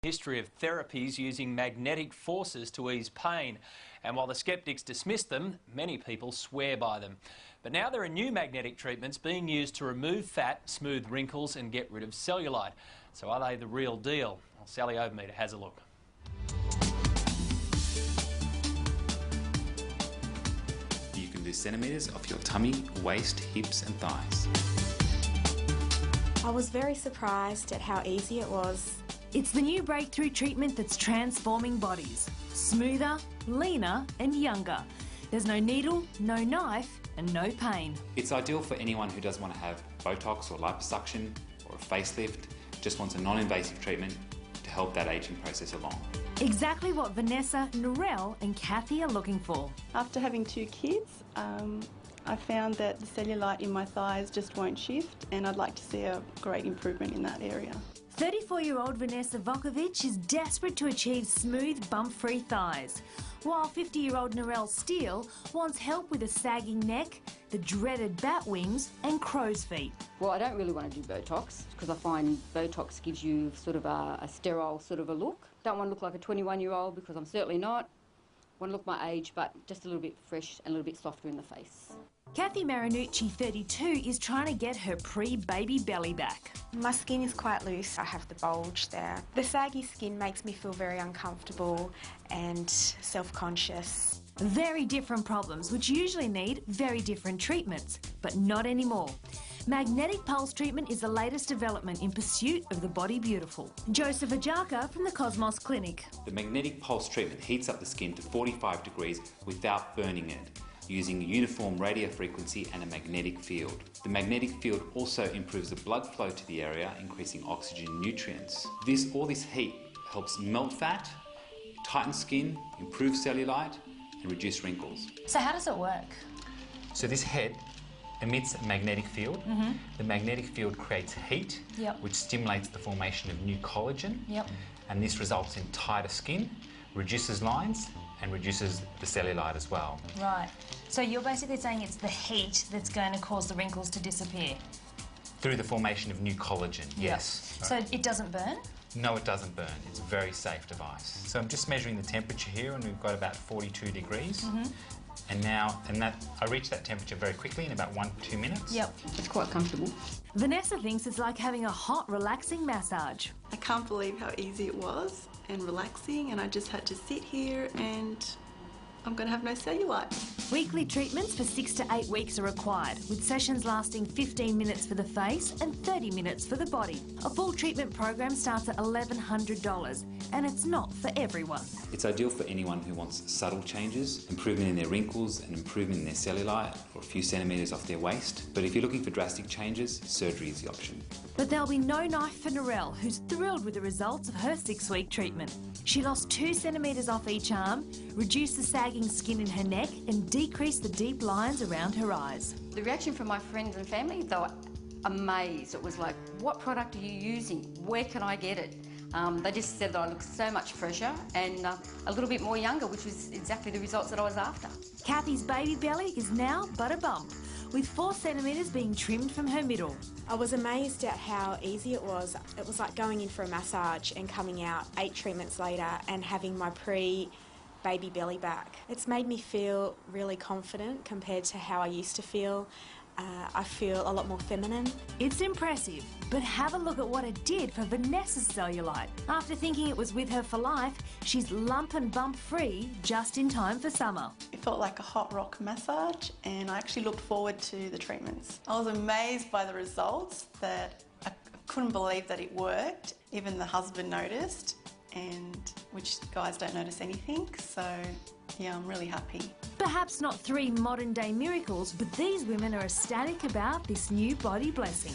History of therapies using magnetic forces to ease pain. And while the skeptics dismiss them, many people swear by them. But now there are new magnetic treatments being used to remove fat, smooth wrinkles and get rid of cellulite. So are they the real deal? Well, Sally Overmeter has a look. You can lose centimetres off your tummy, waist, hips and thighs. I was very surprised at how easy it was. It's the new breakthrough treatment that's transforming bodies. Smoother, leaner and younger. There's no needle, no knife and no pain. It's ideal for anyone who doesn't want to have Botox or liposuction or a facelift, just wants a non-invasive treatment to help that ageing process along. Exactly what Vanessa, Narelle and Kathy are looking for. After having 2 kids, I found that the cellulite in my thighs just won't shift, and I'd like to see a great improvement in that area. 34-year-old Vanessa Vukovic is desperate to achieve smooth, bump-free thighs, while 50-year-old Narelle Steele wants help with a sagging neck, the dreaded bat wings and crow's feet. Well, I don't really want to do Botox because I find Botox gives you sort of a sterile sort of a look. Don't want to look like a 21-year-old because I'm certainly not. Want to look my age, but just a little bit fresh and a little bit softer in the face. Kathy Marinucci, 32, is trying to get her pre-baby belly back. My skin is quite loose. I have the bulge there. The saggy skin makes me feel very uncomfortable and self-conscious. Very different problems, which usually need very different treatments, but not anymore. Magnetic pulse treatment is the latest development in pursuit of the body beautiful. Joseph Ajaka from the Cosmos Clinic. The magnetic pulse treatment heats up the skin to 45 degrees without burning it, using a uniform radio frequency and a magnetic field. The magnetic field also improves the blood flow to the area, increasing oxygen and nutrients. All this heat helps melt fat, tighten skin, improve cellulite and reduce wrinkles. So how does it work? So this head emits a magnetic field. The magnetic field creates heat, which stimulates the formation of new collagen, and this results in tighter skin, reduces lines and reduces the cellulite as well. Right. So you're basically saying it's the heat that's going to cause the wrinkles to disappear? Through the formation of new collagen, yes. So it doesn't burn? No, it doesn't burn. It's a very safe device. So I'm just measuring the temperature here and we've got about 42 degrees. And I reach that temperature very quickly in about 1 to 2 minutes. It's quite comfortable. Vanessa thinks it's like having a hot, relaxing massage. I can't believe how easy it was and relaxing, and I just had to sit here and I'm going to have no cellulite. Weekly treatments for 6 to 8 weeks are required, with sessions lasting 15 minutes for the face and 30 minutes for the body. A full treatment program starts at $1,100, and it's not for everyone. It's ideal for anyone who wants subtle changes, improvement in their wrinkles and improvement in their cellulite, or a few centimetres off their waist. But if you're looking for drastic changes, surgery is the option. But there'll be no knife for Narelle, who's thrilled with the results of her 6-week treatment. She lost 2 centimetres off each arm, reduced the sagging skin in her neck and decreased the deep lines around her eyes. The reaction from my friends and family, they were amazed. It was like, what product are you using? Where can I get it? They just said that I looked so much fresher and a little bit more younger, which was exactly the results that I was after. Kathy's baby belly is now but a bump, with 4 centimetres being trimmed from her middle. I was amazed at how easy it was. It was like going in for a massage and coming out 8 treatments later and having my pre-baby belly back. It's made me feel really confident compared to how I used to feel. I feel a lot more feminine. It's impressive, but have a look at what it did for Vanessa's cellulite. After thinking it was with her for life, she's lump and bump free just in time for summer. It felt like a hot rock massage, and I actually looked forward to the treatments. I was amazed by the results, that I couldn't believe that it worked. Even the husband noticed, and which guys don't notice anything, so yeah, I'm really happy. Perhaps not 3 modern-day miracles, but these women are ecstatic about this new body blessing.